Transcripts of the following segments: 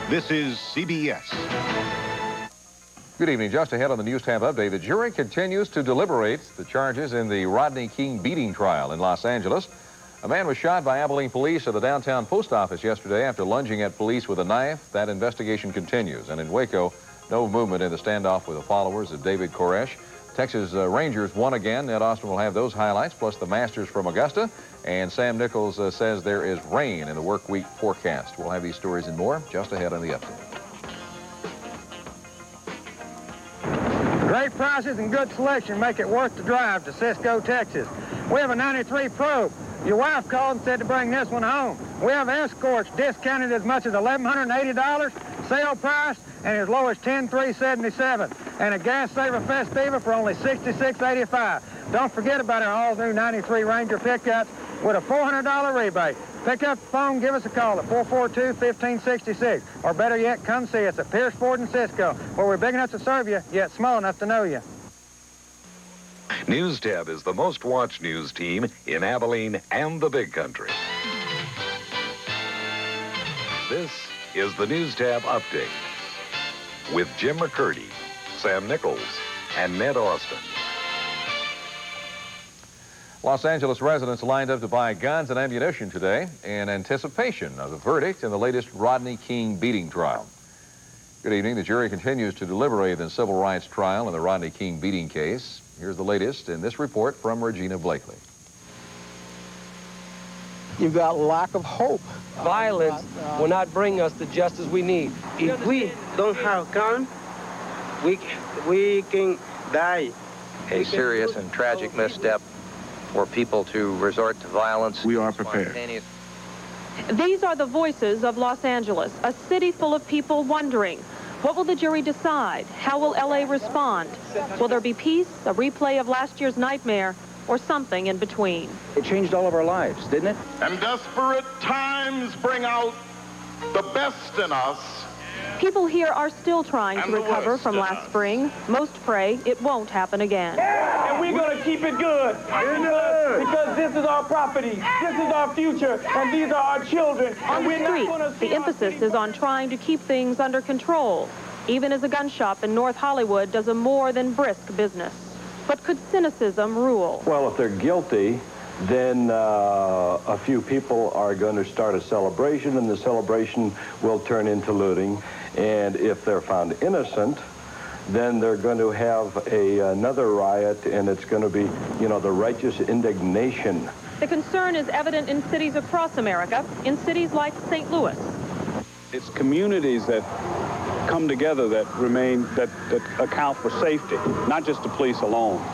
This is CBS. Good evening. Just ahead on the NewsTab update, the jury continues to deliberate the charges in the Rodney King beating trial in Los Angeles. A man was shot by Abilene police at the downtown post office yesterday after lunging at police with a knife. That investigation continues. And in Waco, no movement in the standoff with the followers of David Koresh. Texas Rangers won again. Ned Austin will have those highlights, plus the Masters from Augusta. And Sam Nichols says there is rain in the work week forecast. We'll have these stories and more just ahead on the update. Great prices and good selection make it worth the drive to Cisco, Texas. We have a 93 Probe. Your wife called and said to bring this one home. We have Escorts discounted as much as $1,180, sale price, and as low as $10,377. And a gas saver Festiva for only $66.85. Don't forget about our all-new 93 Ranger pickups with a $400 rebate. Pick up the phone, give us a call at 442-1566. Or better yet, come see us at Pierece Ford in Cisco, where we're big enough to serve you, yet small enough to know you. NewsTab is the most watched news team in Abilene and the Big Country. This is the NewsTab Update with Jim McCurdy, Sam Nichols, and Ned Austin. Los Angeles residents lined up to buy guns and ammunition today in anticipation of the verdict in the latest Rodney King beating trial. Good evening. The jury continues to deliberate in the civil rights trial in the Rodney King beating case. Here's the latest in this report from Regina Blakely. You've got lack of hope. Violence will not bring us the justice we need. If we don't have gun, we can die. A serious and tragic misstep for people to resort to violence. We are prepared. These are the voices of Los Angeles, a city full of people wondering, what will the jury decide? How will LA respond? Will there be peace, a replay of last year's nightmare, or something in between? It changed all of our lives, didn't it? And desperate times bring out the best in us. People here are still trying to recover from last spring. Most pray it won't happen again. And we're going to keep it good because this is our property, this is our future, and these are our children. On the street, the emphasis is on trying to keep things under control, even as a gun shop in North Hollywood does a more than brisk business. But could cynicism rule? Well, if they're guilty, then a few people are going to start a celebration, and the celebration will turn into looting. And if they're found innocent, then they're going to have another riot, and it's going to be, you know, the righteous indignation. The concern is evident in cities across America, in cities like St. Louis. It's communities that come together that account for safety, not just the police alone.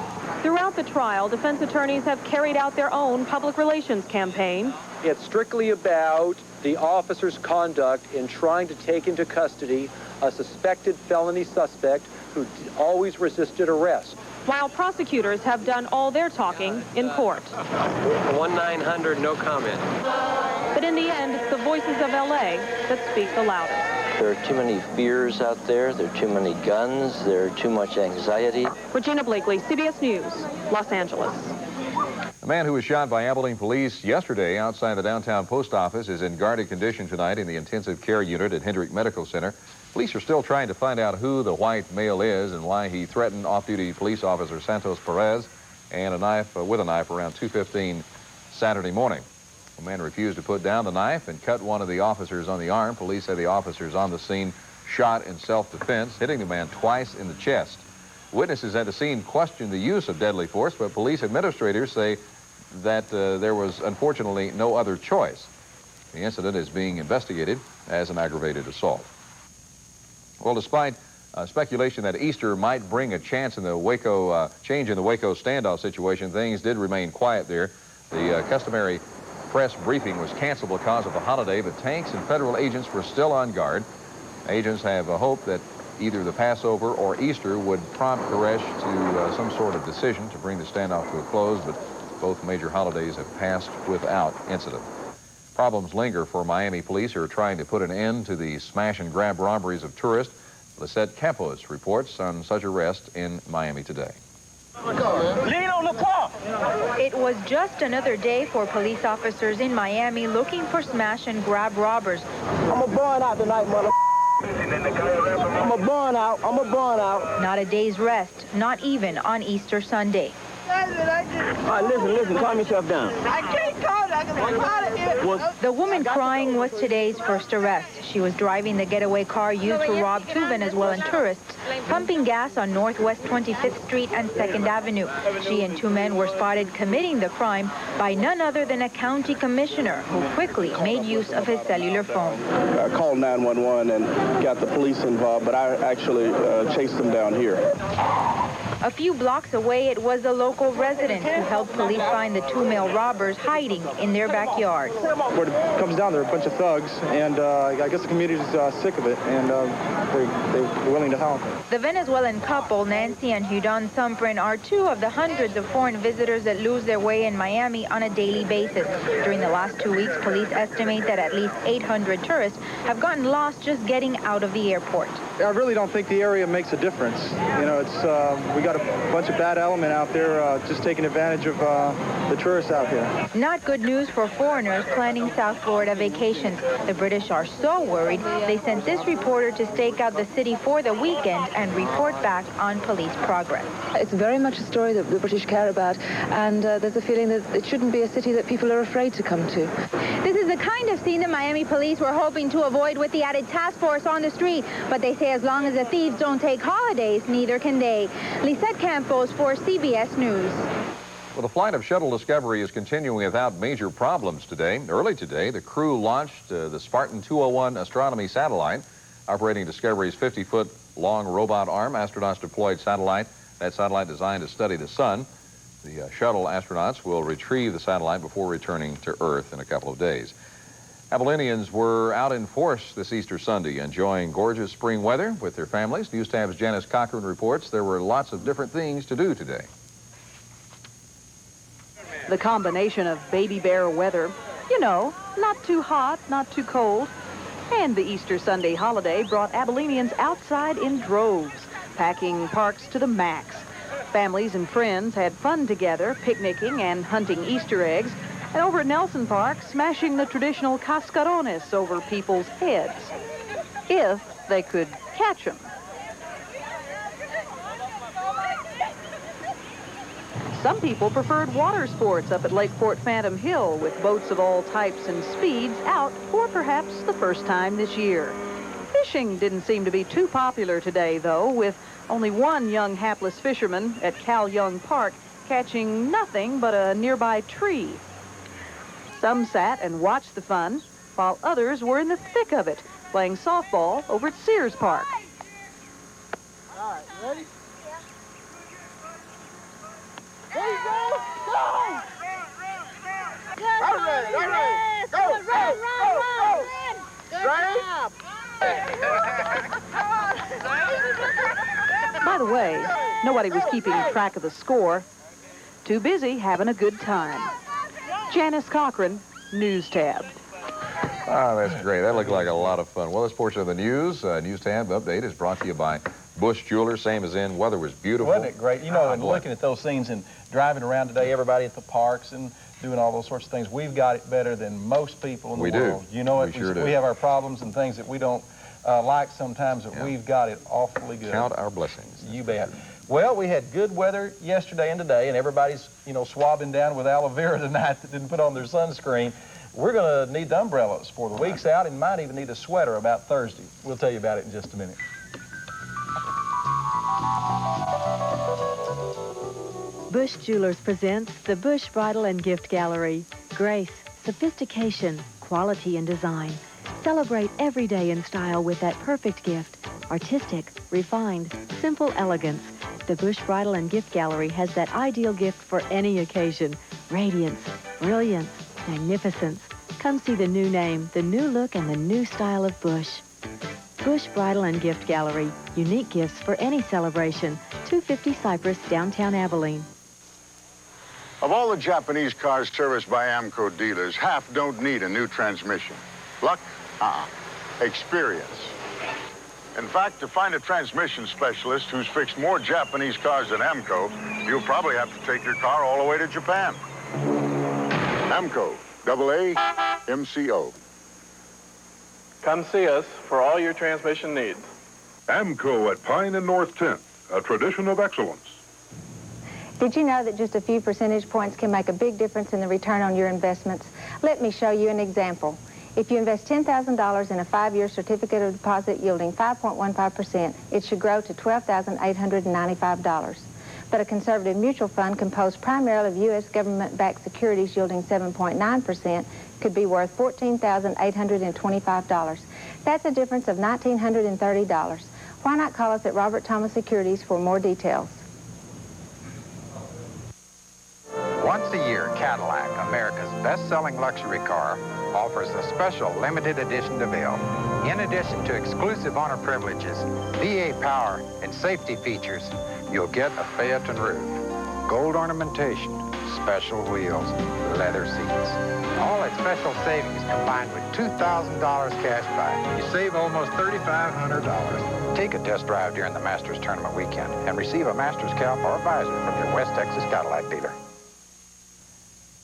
Throughout the trial, defense attorneys have carried out their own public relations campaign. It's strictly about the officer's conduct in trying to take into custody a suspected felony suspect who always resisted arrest. While prosecutors have done all their talking in court. 1-900, no comment. But in the end, it's the voices of LA that speak the loudest. There are too many fears out there. There are too many guns. There are too much anxiety. Regina Blakely, CBS News, Los Angeles. A man who was shot by Abilene police yesterday outside the downtown post office is in guarded condition tonight in the intensive care unit at Hendrick Medical Center. Police are still trying to find out who the white male is and why he threatened off-duty police officer Santos Perez and with a knife around 2:15 Saturday morning. The man refused to put down the knife and cut one of the officers on the arm. Police say the officers on the scene shot in self-defense, hitting the man twice in the chest. Witnesses at the scene questioned the use of deadly force, but police administrators say that there was unfortunately no other choice. The incident is being investigated as an aggravated assault. Well, despite speculation that Easter might bring a chance in the Waco change in the Waco standoff situation, things did remain quiet there. The customary press briefing was canceled because of the holiday, but tanks and federal agents were still on guard. Agents have a hope that either the Passover or Easter would prompt Koresh to some sort of decision to bring the standoff to a close, but both major holidays have passed without incident. Problems linger for Miami police who are trying to put an end to the smash-and-grab robberies of tourists. Lisette Campos reports on such arrest in Miami today. Lean on the car! It was just another day for police officers in Miami looking for smash-and-grab robbers. I'm a burn out tonight, mother. I'm a burn out. I'm a burn out. Not a day's rest, not even on Easter Sunday. All right, listen, calm yourself down. I can't calm down because I'm out of here. The woman crying was today's first arrest. She was driving the getaway car used to rob two Venezuelan tourists, pumping gas on Northwest 25th Street and 2nd Avenue. She and two men were spotted committing the crime by none other than a county commissioner who quickly made use of his cellular phone. I called 911 and got the police involved, but I actually chased them down here. A few blocks away, it was a local resident who helped police find the two male robbers hiding in their backyard. Where it comes down, they're a bunch of thugs, and I guess the community's sick of it, and they're willing to help. The Venezuelan couple, Nancy and Hudon Sumprin, are two of the hundreds of foreign visitors that lose their way in Miami on a daily basis. During the last 2 weeks, police estimate that at least 800 tourists have gotten lost just getting out of the airport. I really don't think the area makes a difference. You know, it's we got a bunch of bad element out there just taking advantage of the tourists out here. Not good news for foreigners planning South Florida vacations. The British are so worried they sent this reporter to stake out the city for the weekend and report back on police progress. It's very much a story that the British care about, and there's a feeling that it shouldn't be a city that people are afraid to come to. This is the kind of scene that Miami police were hoping to avoid with the added task force on the street, but they say as long as the thieves don't take holidays, neither can they. Lisette Campos for CBS News. Well, the flight of Shuttle Discovery is continuing without major problems today. Early today, the crew launched the Spartan 201 astronomy satellite. Operating Discovery's 50-foot long robot arm, astronauts deployed satellite. That satellite designed to study the sun. The shuttle astronauts will retrieve the satellite before returning to Earth in a couple of days. Abilenians were out in force this Easter Sunday, enjoying gorgeous spring weather with their families. NewsTab's Janice Cochran reports there were lots of different things to do today. The combination of baby bear weather, you know, not too hot, not too cold, and the Easter Sunday holiday brought Abilenians outside in droves, packing parks to the max. Families and friends had fun together, picnicking and hunting Easter eggs, and over at Nelson Park, smashing the traditional cascarones over people's heads, if they could catch them. Some people preferred water sports up at Lake Fort Phantom Hill with boats of all types and speeds out for perhaps the first time this year. Fishing didn't seem to be too popular today, though, with only one young hapless fisherman at Cal Young Park catching nothing but a nearby tree. Some sat and watched the fun, while others were in the thick of it, playing softball over at Sears Park. All right, ready? There you go! Go! Yes, all right. Go! Run! Good job! By the way, nobody was keeping track of the score. Too busy having a good time. Janice Cochran, NewsTab. Ah, that's great. That looked like a lot of fun. Well, this portion of the news, NewsTab update, is brought to you by Busch Jewelers. Same as in. Weather was beautiful. Wasn't it great? You know, and looking at those scenes and driving around today, everybody at the parks and doing all those sorts of things, we've got it better than most people in the world. You know, we sure do. We have our problems and things that we don't like sometimes, but we've got it awfully good. Count our blessings. You bet. Well, we had good weather yesterday and today, and everybody's, you know, swabbing down with aloe vera tonight that didn't put on their sunscreen. We're going to need the umbrellas for the week's out and might even need a sweater about Thursday. We'll tell you about it in just a minute. Busch Jewelers presents the Busch Bridal and Gift Gallery. Grace, sophistication, quality and design. Celebrate every day in style with that perfect gift. Artistic, refined, simple elegance. The Busch Bridal and Gift Gallery has that ideal gift for any occasion. Radiance, brilliance, magnificence. Come see the new name, the new look, and the new style of Busch. Busch Bridal and Gift Gallery. Unique gifts for any celebration. 250 Cypress, downtown Abilene. Of all the Japanese cars serviced by AAMCO dealers, half don't need a new transmission. Luck? Experience. In fact, to find a transmission specialist who's fixed more Japanese cars than AAMCO, you'll probably have to take your car all the way to Japan. AAMCO, AAMCO. Come see us for all your transmission needs. AAMCO at Pine and North 10th, a tradition of excellence. Did you know that just a few percentage points can make a big difference in the return on your investments? Let me show you an example. If you invest $10,000 in a 5-year certificate of deposit yielding 5.15%, it should grow to $12,895. But a conservative mutual fund composed primarily of U.S. government-backed securities yielding 7.9% could be worth $14,825. That's a difference of $1,930. Why not call us at Robert Thomas Securities for more details? Once a year, Cadillac, America's best-selling luxury car, offers a special limited edition DeVille. In addition to exclusive owner privileges, VA power, and safety features, you'll get a Phaeton roof, gold ornamentation, special wheels, leather seats. All at special savings combined with $2,000 cash back. You save almost $3,500. Take a test drive during the Masters Tournament weekend and receive a Masters cap or visor from your West Texas Cadillac dealer.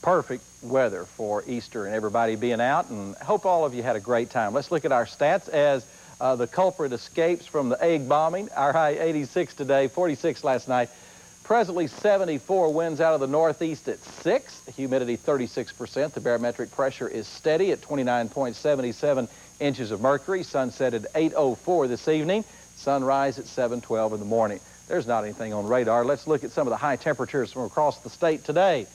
Perfect weather for Easter and everybody being out, and hope all of you had a great time. Let's look at our stats as the culprit escapes from the egg bombing. Our high 86 today, 46 last night. Presently 74, winds out of the northeast at 6, humidity 36%. The barometric pressure is steady at 29.77 inches of mercury. Sunset at 8:04 this evening. Sunrise at 7:12 in the morning. There's not anything on radar. Let's look at some of the high temperatures from across the state today.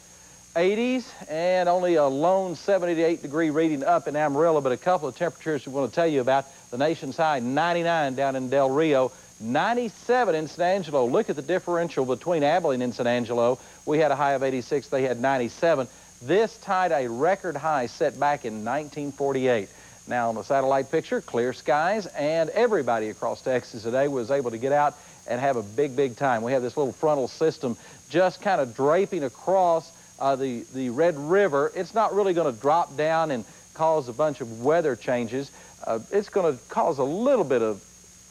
80s and only a lone 78-degree reading up in Amarillo, but a couple of temperatures we want to tell you about. The nation's high 99 down in Del Rio, 97 in San Angelo. Look at the differential between Abilene and San Angelo. We had a high of 86, they had 97. This tied a record high set back in 1948. Now on the satellite picture, clear skies, and everybody across Texas today was able to get out and have a big time. We have this little frontal system just kind of draping across the Red River. It's not really going to drop down and cause a bunch of weather changes. It's going to cause a little bit of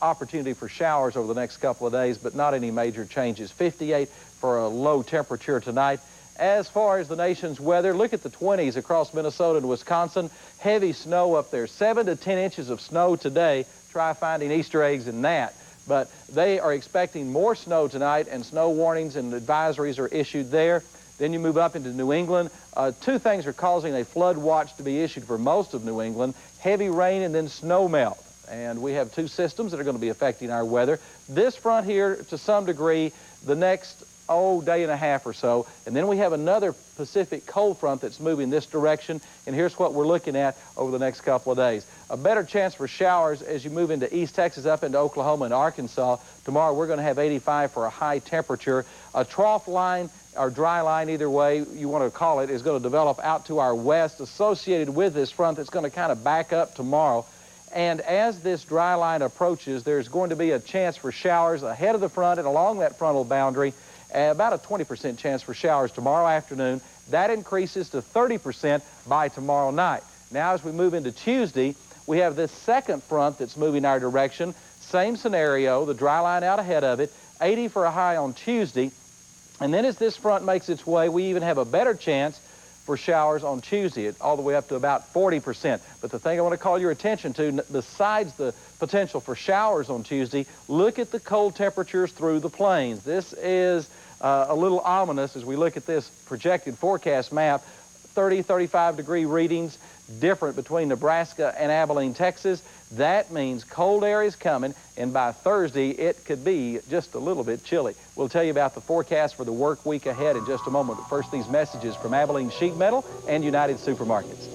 opportunity for showers over the next couple of days, but not any major changes. 58 for a low temperature tonight. As far as the nation's weather, look at the 20s across Minnesota and Wisconsin. Heavy snow up there, 7 to 10 inches of snow today. Try finding Easter eggs in that. But they are expecting more snow tonight, and snow warnings and advisories are issued there. Then you move up into New England. Two things are causing a flood watch to be issued for most of New England: heavy rain and then snow melt. And we have two systems that are going to be affecting our weather. This front here, to some degree, the next, day and a half or so. And then we have another Pacific cold front that's moving this direction. And here's what we're looking at over the next couple of days. A better chance for showers as you move into East Texas, up into Oklahoma and Arkansas. Tomorrow we're going to have 85 for a high temperature. A trough line, or dry line, either way you want to call it, is going to develop out to our west associated with this front that's going to kind of back up tomorrow. And as this dry line approaches, there's going to be a chance for showers ahead of the front and along that frontal boundary. About a 20% chance for showers tomorrow afternoon. That increases to 30% by tomorrow night. Now as we move into Tuesday, we have this second front that's moving our direction. Same scenario, the dry line out ahead of it, 80 for a high on Tuesday. And then as this front makes its way, we even have a better chance for showers on Tuesday, all the way up to about 40%. But the thing I want to call your attention to, besides the potential for showers on Tuesday, look at the cold temperatures through the plains. This is a little ominous as we look at this projected forecast map. 30, 35-degree readings, different between Nebraska and Abilene, Texas. That means cold air is coming, and by Thursday, it could be just a little bit chilly. We'll tell you about the forecast for the work week ahead in just a moment. But first, these messages from Abilene Sheet Metal and United Supermarkets.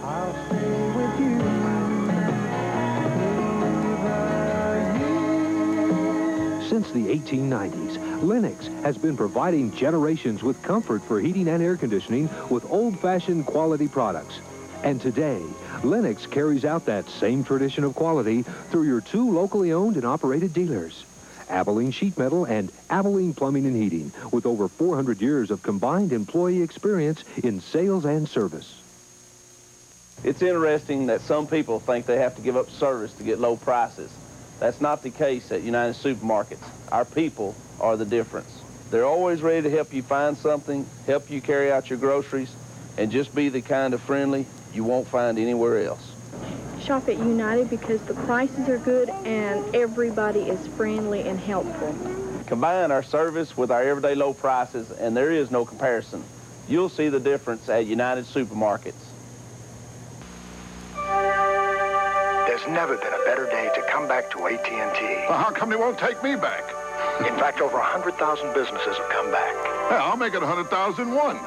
I'll stay with you. Since the 1890s, Lennox has been providing generations with comfort for heating and air conditioning with old-fashioned quality products. And today, Lennox carries out that same tradition of quality through your two locally owned and operated dealers, Abilene Sheet Metal and Abilene Plumbing and Heating, with over 400 years of combined employee experience in sales and service. It's interesting that some people think they have to give up service to get low prices. That's not the case at United Supermarkets. Our people are the difference. They're always ready to help you find something, help you carry out your groceries, and just be the kind of friendly you won't find anywhere else. Shop at United because the prices are good and everybody is friendly and helpful. Combine our service with our everyday low prices, and there is no comparison. You'll see the difference at United Supermarkets. There's never been a better day to come back to AT&T. Well, how come they won't take me back? In fact, over 100,000 businesses have come back. Yeah, I'll make it 100,001.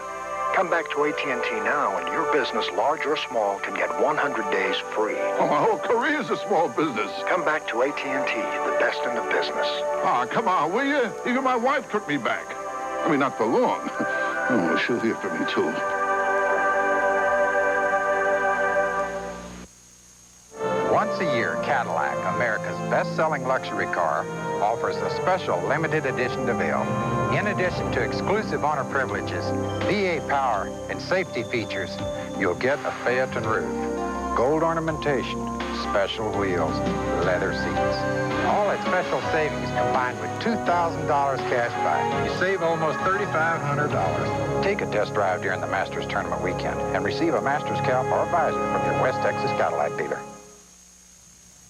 Come back to AT&T now, and your business, large or small, can get 100 days free. Oh, my whole career is a small business. Come back to AT&T, the best in the business. Ah, come on, will you? Even my wife took me back. I mean, not for long. Oh, she'll hear from me, too. Once a year, Cadillac, America's best-selling luxury car, offers a special limited edition DeVille. In addition to exclusive owner privileges, VA power, and safety features, you'll get a Phaeton roof, gold ornamentation, special wheels, leather seats. All at special savings combined with $2,000 cash back. You save almost $3,500. Take a test drive during the Masters Tournament weekend and receive a Masters cap or visor from your West Texas Cadillac dealer.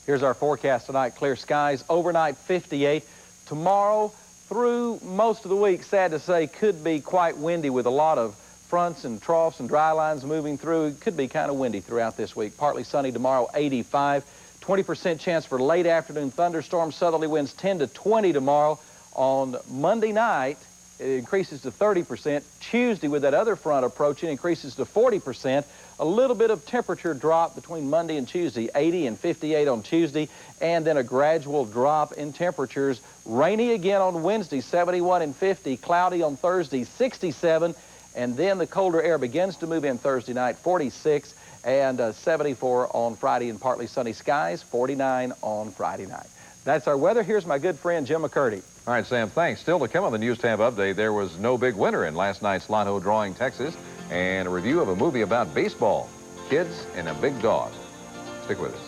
Here's our forecast tonight. Clear skies, overnight 58. Tomorrow through most of the week, sad to say, could be quite windy with a lot of fronts and troughs and dry lines moving through. It could be kind of windy throughout this week. Partly sunny tomorrow, 85. 20% chance for late afternoon thunderstorms. Southerly winds 10 to 20 tomorrow. On Monday night, it increases to 30%. Tuesday, with that other front approaching, increases to 40%. A little bit of temperature drop between Monday and Tuesday, 80 and 58 on Tuesday, and then a gradual drop in temperatures. Rainy again on Wednesday, 71 and 50. Cloudy on Thursday, 67. And then the colder air begins to move in Thursday night, 46 and 74 on Friday, and partly sunny skies, 49 on Friday night. That's our weather. Here's my good friend Jim McCurdy. All right, Sam, thanks. Still to come on the NewsTab update, there was no big winner in last night's Lotto Drawing Texas, and a review of a movie about baseball, Kids and a Big Dog. Stick with us.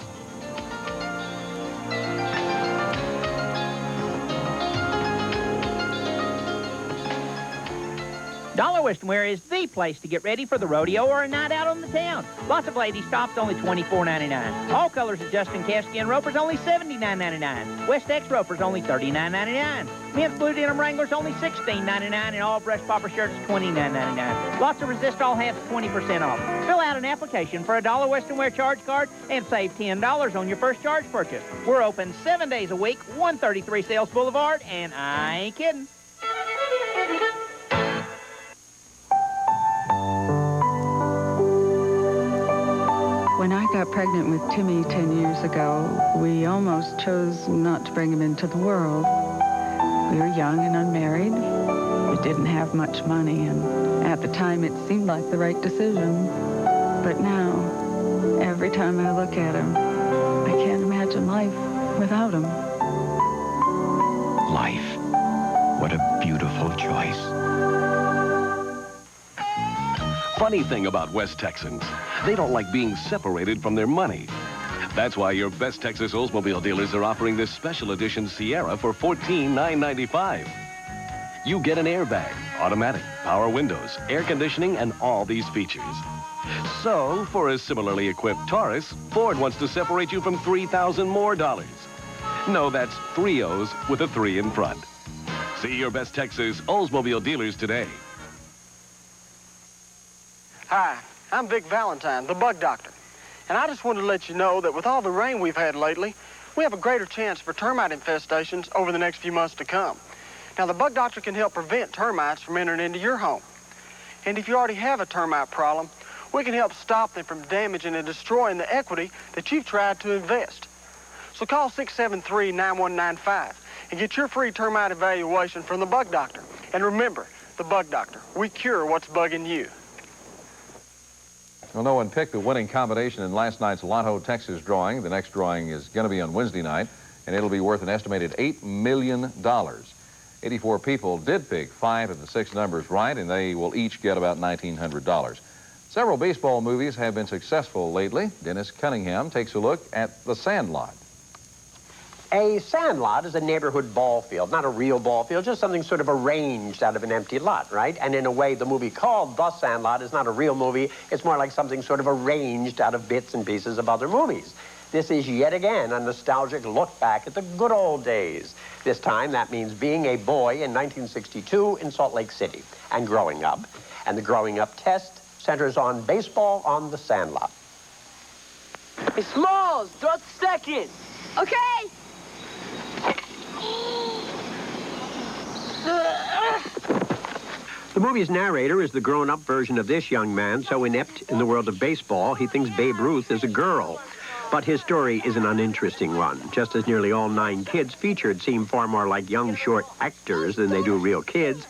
Dollar Western Wear is the place to get ready for the rodeo or a night out on the town. Lots of ladies tops only $24.99. All colors of Justin Calfskin ropers only $79.99. West X ropers only $39.99. Men's blue denim Wranglers only $16.99, and all brush popper shirts $29.99. Lots of Resistol hats 20% off. Fill out an application for a Dollar Western Wear charge card and save $10 on your first charge purchase. We're open 7 days a week, 133 Sales Boulevard, and I ain't kidding. When I got pregnant with Timmy 10 years ago, we almost chose not to bring him into the world. We were young and unmarried. We didn't have much money, and at the time it seemed like the right decision. But now, every time I look at him, I can't imagine life without him. Life. What a beautiful choice. Funny thing about West Texans, they don't like being separated from their money. That's why your best Texas Oldsmobile dealers are offering this special edition Sierra for $14,995. You get an airbag, automatic, power windows, air conditioning, and all these features. So, for a similarly equipped Taurus, Ford wants to separate you from $3,000 more. No, that's 3 O's with a 3 in front. See your best Texas Oldsmobile dealers today. Hi, I'm Vic Valentine, the bug doctor. And I just wanted to let you know that with all the rain we've had lately, we have a greater chance for termite infestations over the next few months to come. Now, the bug doctor can help prevent termites from entering into your home. And if you already have a termite problem, we can help stop them from damaging and destroying the equity that you've tried to invest. So call 673-9195 and get your free termite evaluation from the bug doctor. And remember, the bug doctor, we cure what's bugging you. Well, no one picked the winning combination in last night's Lotto Texas drawing. The next drawing is going to be on Wednesday night, and it'll be worth an estimated $8 million. 84 people did pick 5 of the 6 numbers right, and they will each get about $1,900. Several baseball movies have been successful lately. Dennis Cunningham takes a look at The Sandlot. A sandlot is a neighborhood ball field, not a real ball field, just something sort of arranged out of an empty lot, right? And in a way, the movie called The Sandlot is not a real movie. It's more like something sort of arranged out of bits and pieces of other movies. This is yet again a nostalgic look back at the good old days. This time, that means being a boy in 1962 in Salt Lake City and growing up. And the growing up test centers on baseball on the sandlot. Hey, Smalls, throw it second. Okay. The movie's narrator is the grown-up version of this young man, so inept in the world of baseball, he thinks Babe Ruth is a girl. But his story is an uninteresting one, just as nearly all 9 kids featured seem far more like young, short actors than they do real kids,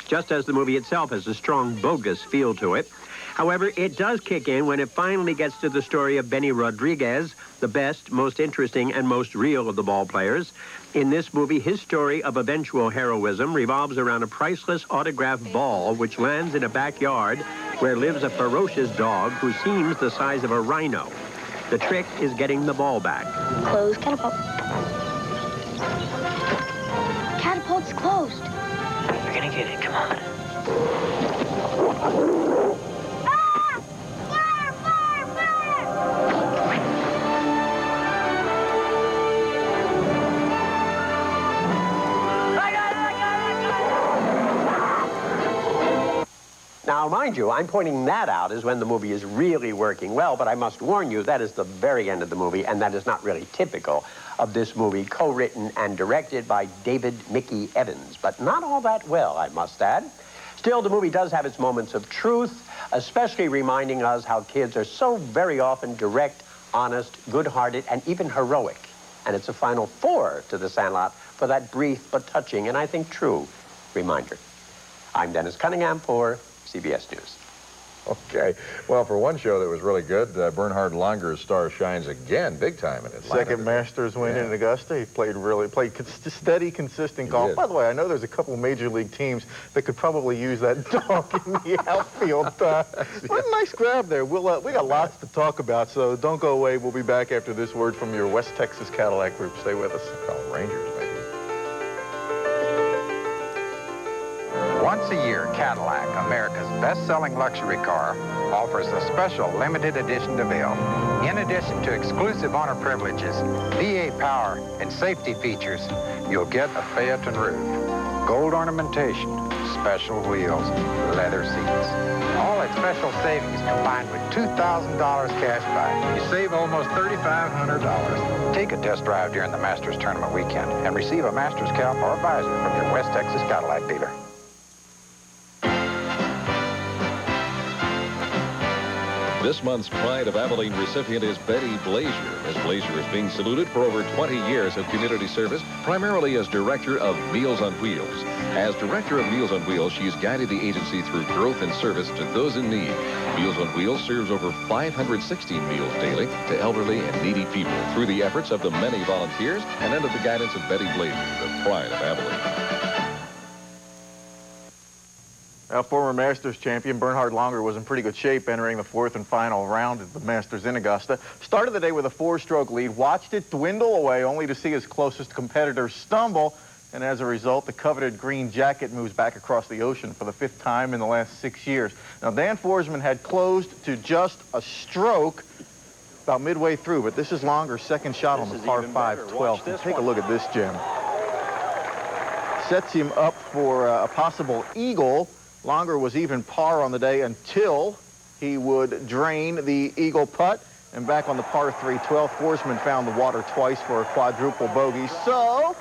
just as the movie itself has a strong, bogus feel to it. However, it does kick in when it finally gets to the story of Benny Rodriguez, the best, most interesting, and most real of the ball players. In this movie, his story of eventual heroism revolves around a priceless autographed ball which lands in a backyard where lives a ferocious dog who seems the size of a rhino. The trick is getting the ball back. Close catapult. Catapult's closed. You're gonna get it, come on. Now, mind you, I'm pointing that out as when the movie is really working well, but I must warn you, that is the very end of the movie, and that is not really typical of this movie, co-written and directed by David Mickey Evans, but not all that well, I must add. Still, the movie does have its moments of truth, especially reminding us how kids are so very often direct, honest, good-hearted, and even heroic. And it's a final 4 to The Sandlot for that brief but touching, and I think true, reminder. I'm Dennis Cunningham for CBS News. Okay. Well, for one show that was really good, Bernhard Langer's star shines again big time in Atlanta. Second Masters win in Augusta. He played steady, consistent golf. By the way, I know there's a couple major league teams that could probably use that dog in the outfield. What a nice grab there. We got lots to talk about, so don't go away. We'll be back after this word from your West Texas Cadillac group. Stay with us. Call Rangers, maybe. Once a year, Cadillac, America's best-selling luxury car, offers a special limited edition DeVille. In addition to exclusive owner privileges, V8 power, and safety features, you'll get a Phaeton roof, gold ornamentation, special wheels, leather seats. All at special savings combined with $2,000 cash back. You save almost $3,500. Take a test drive during the Masters Tournament weekend and receive a Masters cap or visor from your West Texas Cadillac dealer. This month's Pride of Abilene recipient is Betty Blazier. Ms. Blazier is being saluted for over 20 years of community service, primarily as Director of Meals on Wheels. As Director of Meals on Wheels, she's guided the agency through growth and service to those in need. Meals on Wheels serves over 560 meals daily to elderly and needy people through the efforts of the many volunteers and under the guidance of Betty Blazier, the Pride of Abilene. Former Masters champion Bernhard Langer was in pretty good shape entering the 4th and final round at the Masters in Augusta. Started the day with a 4-stroke lead, watched it dwindle away only to see his closest competitor stumble, and as a result, the coveted green jacket moves back across the ocean for the 5th time in the last 6 years. Now, Dan Forsman had closed to just a stroke about midway through, but this is Langer's second shot on the par 5 12th. Take a look at this gem. Sets him up for a possible eagle. Langer was even par on the day until he would drain the eagle putt. And back on the par 3 12, Forsman found the water twice for a quadruple bogey. So,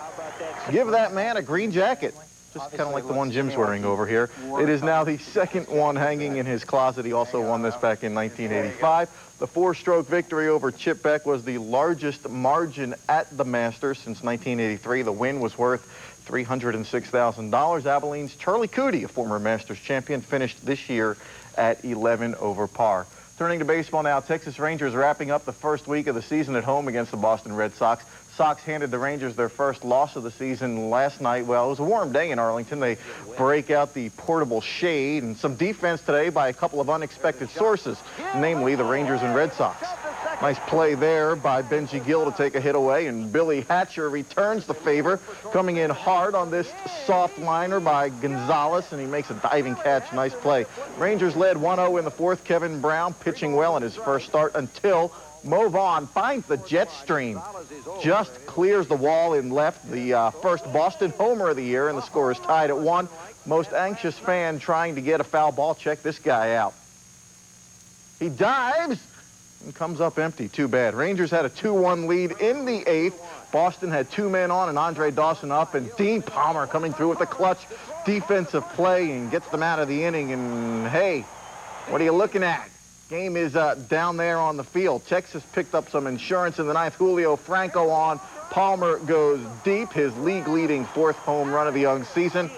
give that man a green jacket. Just kind of like the one Jim's wearing over here. It is now the second one hanging in his closet. He also won this back in 1985. The 4-stroke victory over Chip Beck was the largest margin at the Masters since 1983. The win was worth $306,000. Abilene's Charlie Cootie, a former Masters champion, finished this year at 11 over par. Turning to baseball now, Texas Rangers wrapping up the first week of the season at home against the Boston Red Sox. Sox handed the Rangers their first loss of the season last night. Well, it was a warm day in Arlington. They break out the portable shade and some defense today by a couple of unexpected sources, namely the Rangers and Red Sox. Nice play there by Benji Gill to take a hit away, and Billy Hatcher returns the favor, coming in hard on this soft liner by Gonzalez, and he makes a diving catch. Nice play. Rangers led 1-0 in the fourth. Kevin Brown pitching well in his first start until Mo Vaughn finds the jet stream. Just clears the wall in left, the first Boston homer of the year, and the score is tied at 1. Most anxious fan trying to get a foul ball. Check this guy out. He dives and comes up empty. Too bad. Rangers had a 2-1 lead in the 8th. Boston had 2 men on and Andre Dawson up, and Dean Palmer coming through with the clutch defensive play and gets them out of the inning. And hey, what are you looking at? Game is down there on the field. Texas picked up some insurance in the 9th. Julio Franco on. Palmer goes deep, his league-leading 4th home run of the young season.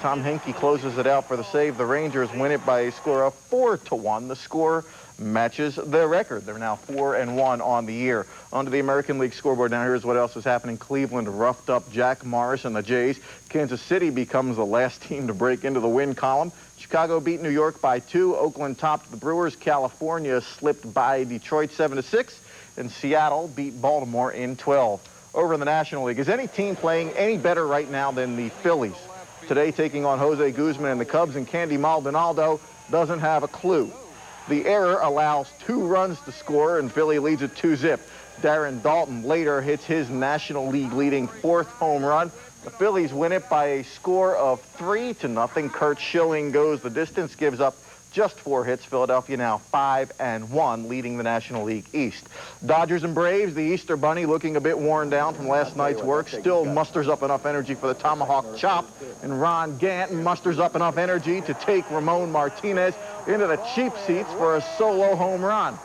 Tom Henke closes it out for the save. The Rangers win it by a score of 4-1. The score matches their record. They're now 4-1 on the year. Onto the American League scoreboard. Now here's what else is happening. Cleveland roughed up Jack Morris and the Jays. Kansas City becomes the last team to break into the win column. Chicago beat New York by 2. Oakland topped the Brewers. California slipped by Detroit 7-6. And Seattle beat Baltimore in 12. Over in the National League, is any team playing any better right now than the Phillies? Today taking on Jose Guzman and the Cubs, and Candy Maldonado doesn't have a clue. The error allows 2 runs to score, and Philly leads it 2-zip. Darren Dalton later hits his National League leading 4th home run. The Phillies win it by a score of 3-0. Kurt Schilling goes the distance, gives up just 4 hits. Philadelphia now 5-1, leading the National League East. Dodgers and Braves, the Easter Bunny looking a bit worn down from last night's work, still musters up enough energy for the tomahawk chop, and Ron Gant musters up enough energy to take Ramon Martinez into the cheap seats for a solo home run.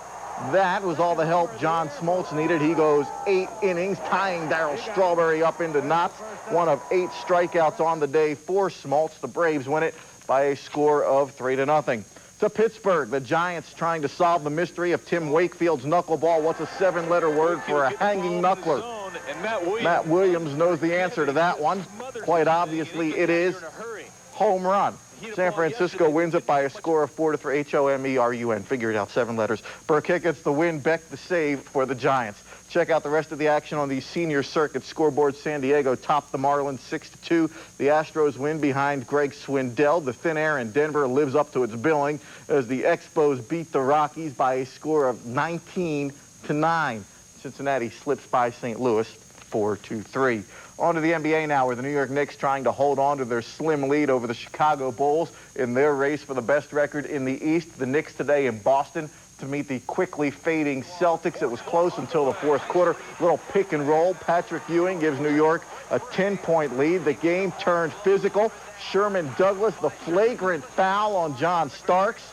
That was all the help John Smoltz needed. He goes 8 innings, tying Darryl Strawberry up into knots. 1 of 8 strikeouts on the day for Smoltz. The Braves win it by a score of 3-0. To Pittsburgh, the Giants trying to solve the mystery of Tim Wakefield's knuckleball. What's a 7-letter word for a hanging knuckler? Matt Williams knows the answer to that one. Quite obviously, it is home run. San Francisco wins it by a score of 4-3. H-O-M-E-R-U-N. Figure it out, 7 letters. Burkett gets the win. Beck the save for the Giants. Check out the rest of the action on the senior circuit scoreboard. San Diego topped the Marlins 6-2. The Astros win behind Greg Swindell. The thin air in Denver lives up to its billing as the Expos beat the Rockies by a score of 19-9. Cincinnati slips by St. Louis 4-3. On to the NBA now, where the New York Knicks trying to hold on to their slim lead over the Chicago Bulls in their race for the best record in the East. The Knicks today in Boston to meet the quickly fading Celtics. It was close until the 4th quarter. Little pick and roll. Patrick Ewing gives New York a 10-point lead. The game turned physical. Sherman Douglas, the flagrant foul on John Starks.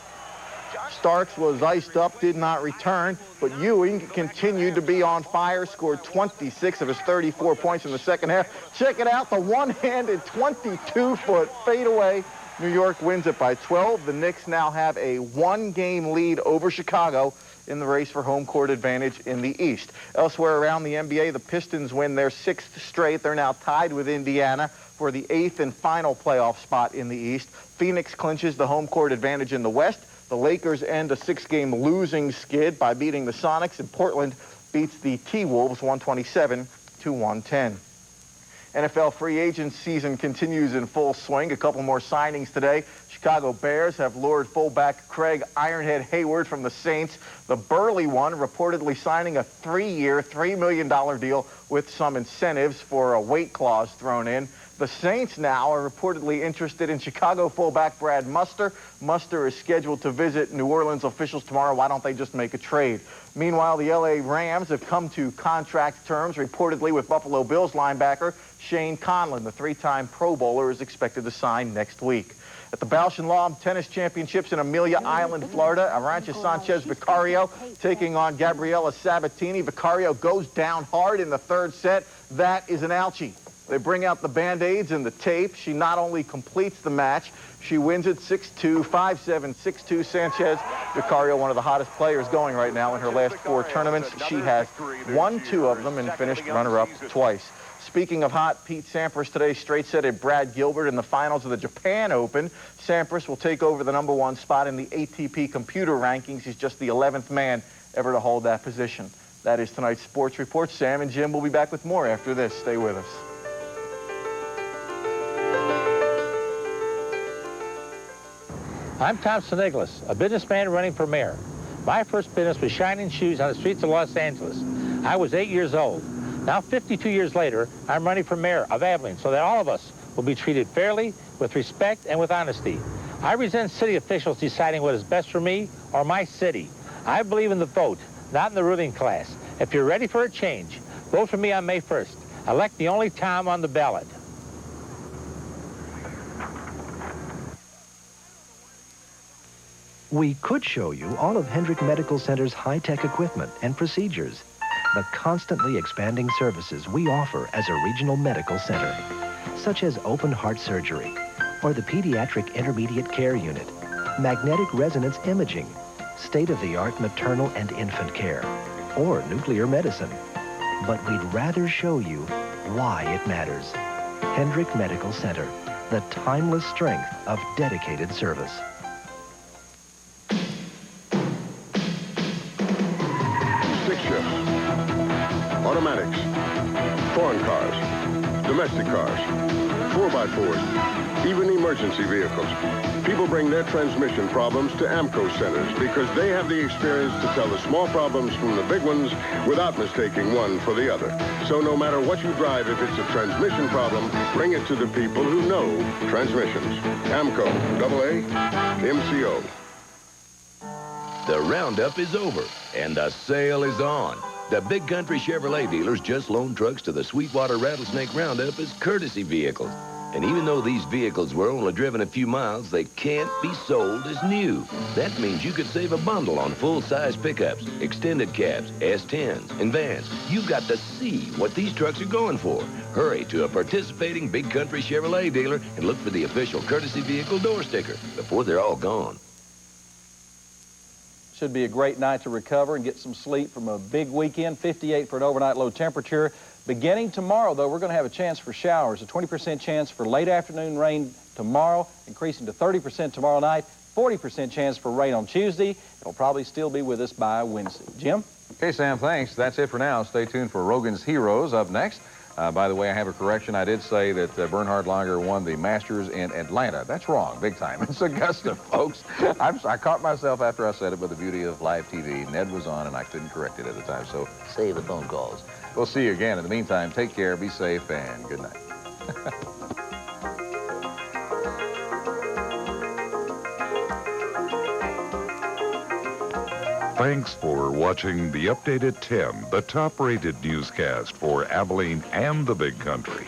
Starks was iced up, did not return, but Ewing continued to be on fire, scored 26 of his 34 points in the second half. Check it out, the one-handed 22-foot fadeaway. New York wins it by 12. The Knicks now have a 1-game lead over Chicago in the race for home court advantage in the East. Elsewhere around the NBA, the Pistons win their 6th straight. They're now tied with Indiana for the 8th and final playoff spot in the East. Phoenix clinches the home court advantage in the West. The Lakers end a 6-game losing skid by beating the Sonics, and Portland beats the T-Wolves 127-110. NFL free agent season continues in full swing. A couple more signings today. Chicago Bears have lured fullback Craig Ironhead Hayward from the Saints. The burly one reportedly signing a 3-year, $3 million deal with some incentives for a weight clause thrown in. The Saints now are reportedly interested in Chicago fullback Brad Muster. Muster is scheduled to visit New Orleans officials tomorrow. Why don't they just make a trade? Meanwhile, the L.A. Rams have come to contract terms reportedly with Buffalo Bills linebacker Shane Conlon. The 3-time Pro Bowler is expected to sign next week. At the Bausch & Lomb Tennis Championships in Amelia Island, Florida, Arantxa Sanchez Vicario taking on Gabriela Sabatini. Vicario goes down hard in the 3rd set. That is an ouchie. They bring out the Band-Aids and the tape. She not only completes the match, she wins it 6-2, 5-7, 6-2. Sanchez Vicario, one of the hottest players going right now in her last 4 tournaments. She has won 2 of them and finished runner-up twice. Speaking of hot, Pete Sampras today straight-setted Brad Gilbert in the finals of the Japan Open. Sampras will take over the #1 spot in the ATP computer rankings. He's just the 11th man ever to hold that position. That is tonight's Sports Report. Sam and Jim will be back with more after this. Stay with us. I'm Tom Ceniglis, a businessman running for mayor. My first business was shining shoes on the streets of Los Angeles. I was 8 years old. Now, 52 years later, I'm running for mayor of Abilene so that all of us will be treated fairly, with respect, and with honesty. I resent city officials deciding what is best for me or my city. I believe in the vote, not in the ruling class. If you're ready for a change, vote for me on May 1st. Elect the only Tom on the ballot. We could show you all of Hendrick Medical Center's high-tech equipment and procedures, the constantly expanding services we offer as a regional medical center, such as open heart surgery, or the Pediatric Intermediate Care Unit, magnetic resonance imaging, state-of-the-art maternal and infant care, or nuclear medicine. But we'd rather show you why it matters. Hendrick Medical Center, the timeless strength of dedicated service. Automatics, foreign cars, domestic cars, 4x4s, even emergency vehicles. People bring their transmission problems to AAMCO centers because they have the experience to tell the small problems from the big ones without mistaking one for the other. So no matter what you drive, if it's a transmission problem, bring it to the people who know transmissions. AAMCO, AAMCO. The roundup is over, and the sale is on. The Big Country Chevrolet dealers just loaned trucks to the Sweetwater Rattlesnake Roundup as courtesy vehicles. And even though these vehicles were only driven a few miles, they can't be sold as new. That means you could save a bundle on full-size pickups, extended cabs, S10s, and vans. You've got to see what these trucks are going for. Hurry to a participating Big Country Chevrolet dealer and look for the official courtesy vehicle door sticker before they're all gone. Should be a great night to recover and get some sleep from a big weekend. 58 for an overnight low temperature. Beginning tomorrow, though, we're going to have a chance for showers, a 20% chance for late afternoon rain tomorrow, increasing to 30% tomorrow night, 40% chance for rain on Tuesday. It'll probably still be with us by Wednesday. Jim? Okay, Sam, thanks. That's it for now. Stay tuned for Rogan's Heroes up next. By the way, I have a correction. I did say that Bernhard Langer won the Masters in Atlanta. That's wrong, big time. It's Augusta, folks. I caught myself after I said it, but the beauty of live TV. Ned was on, and I couldn't correct it at the time, so save the phone calls. We'll see you again. In the meantime, take care, be safe, and good night. Thanks for watching the Updated 10, the top-rated newscast for Abilene and the Big Country.